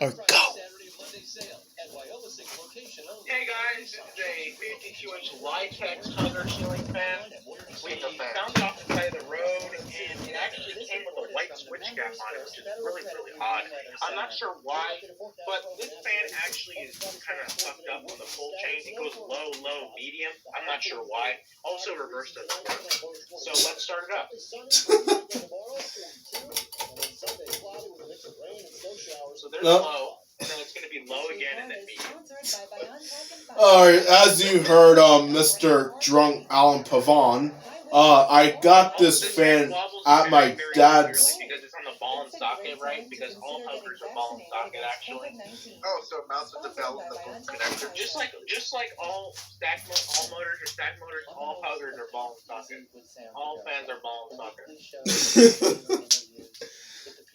or go. Hey guys, this is a 52-inch Litex Hunter ceiling fan. We found it off the side of the road, and it actually came with a white switch cap on it, which is really, really odd. I'm not sure why, but this fan actually is kind of fucked up on the pull chain. It goes low, low, medium. I'm not sure why. Also, reverse doesn't work. So let's start it up. So there's low. And then it's going to be low again and then medium. Alright, as you heard, Mr. Drunk Alan Pavan, I got this fan at my dad's. Because it's on the ball and socket, right? Because all hookers are ball and socket, actually. Oh, so it mounts with the bell and the boom connector. Just like all motors are stack motors, all hookers are ball and socket. All fans are ball and socket.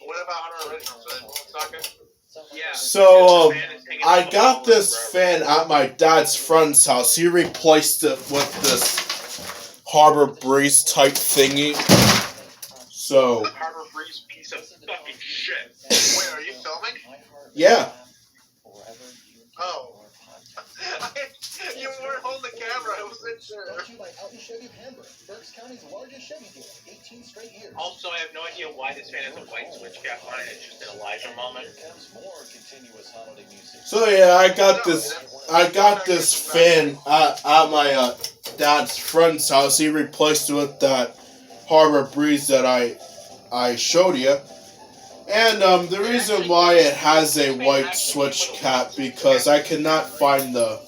What about our originals? Are they ball and socket? Yeah. So, I got this fan at my dad's friend's house. He replaced it with this Harbor Breeze type thingy. So. Harbor Breeze piece of fucking shit. Wait, are you filming? Yeah. Oh. You weren't holding the camera. I wasn't sure. Also, I have no idea why this fan has a white switch cap on it. It's just an Elijah moment. So yeah, I got this fan at my dad's friend's house. He replaced it with that Harbor Breeze that I showed you. And the reason why it has a white switch cap because I cannot find the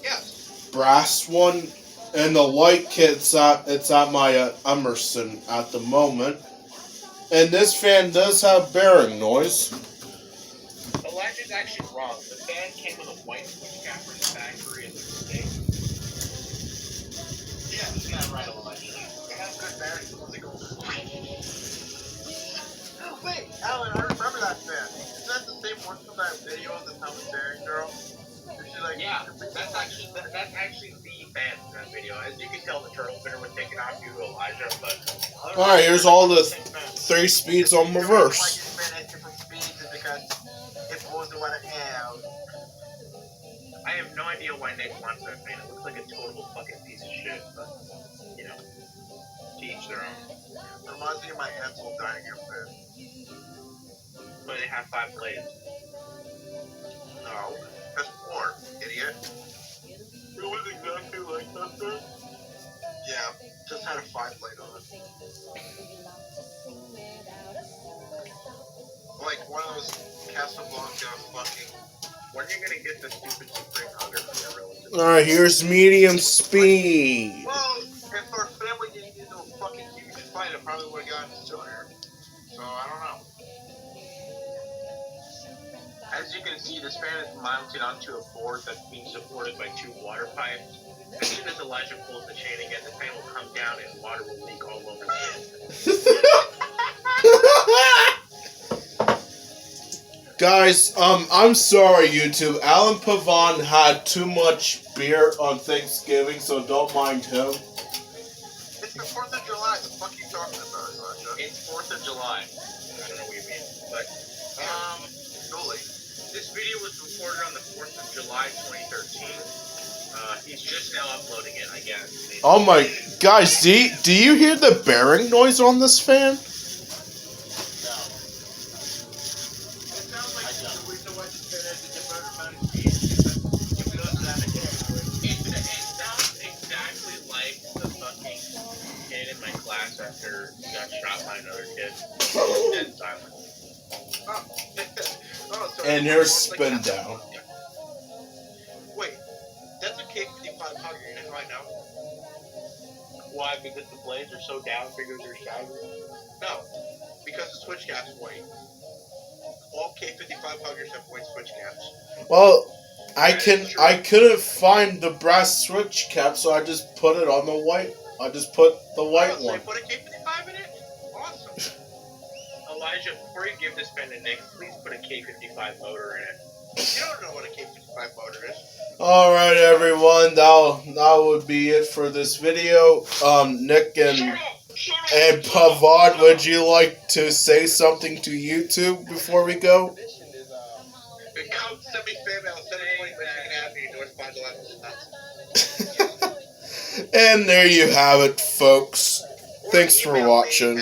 brass one, and the white kit's it's at my Emerson at the moment. And this fan does have bearing noise. Elijah's actually wrong. The fan came with a white switch cap from the factory in the States. Yeah, right, Elijah. It has good bearing. Wait, Alan, I remember that fan. Is that the same one from that video of the Thomas Bearing girl? Yeah, that's actually the fan from that video. As you can tell, the turtle spinner was taken off due to Elijah, but... Alright, here's all the 3 speeds on reverse. Why you spin at different speeds is because it pulls the water out. I have no idea why Nick wants that fan. It looks like a total fucking piece of shit, but, you know, to each their own. Reminds me of my Ansel Diagram fan. But they have 5 blades. No, that's 4, idiot. It was exactly like that fan? Yeah, just had a 5 blade on it. Like one of those Casablanca fucking... When are you gonna get the stupid Supreme Hunter for your relative? Alright, here's medium speed. Well, if our family didn't get no fucking huge fight, I probably would have gotten it sooner. So, I don't know. As you can see, this fan is mounted onto a board that's being supported by 2 water pipes. As soon as Elijah pulls the chain again, the fan will come down and water will leak all over the fan. Guys, I'm sorry, YouTube. Alan Pavan had too much beer on Thanksgiving, so don't mind him. It's the 4th of July. The fuck you talking about, Elijah? It's 4th of July. I don't know what you mean, but, Totally. this video was recorded on the 4th of July, 2013. He's just now uploading it, I guess. Oh my... Guys, do you hear the bearing noise on this fan? After he got shot by another kid. Dead silent. And here's spin down. Wait, that's a K55 hugger unit right now. Why? Because the blades are so down, figures are shaggy? No, because the switch cap's white. All K55 huggers have white switch caps. Well, I couldn't find the brass switch cap, so I just put it on the white. I just put the white So one. you put a K55 in it? Awesome. Elijah, before you give this pen to Nick, please put a K55 motor in it. You don't know what a K55 motor is. Alright, everyone, that would be it for this video. Nick and Pavad, would you like to say something to YouTube before we go? Come send me fan mail. Send it 20 Michigan Avenue, North 511. And there you have it, folks. Thanks for watching.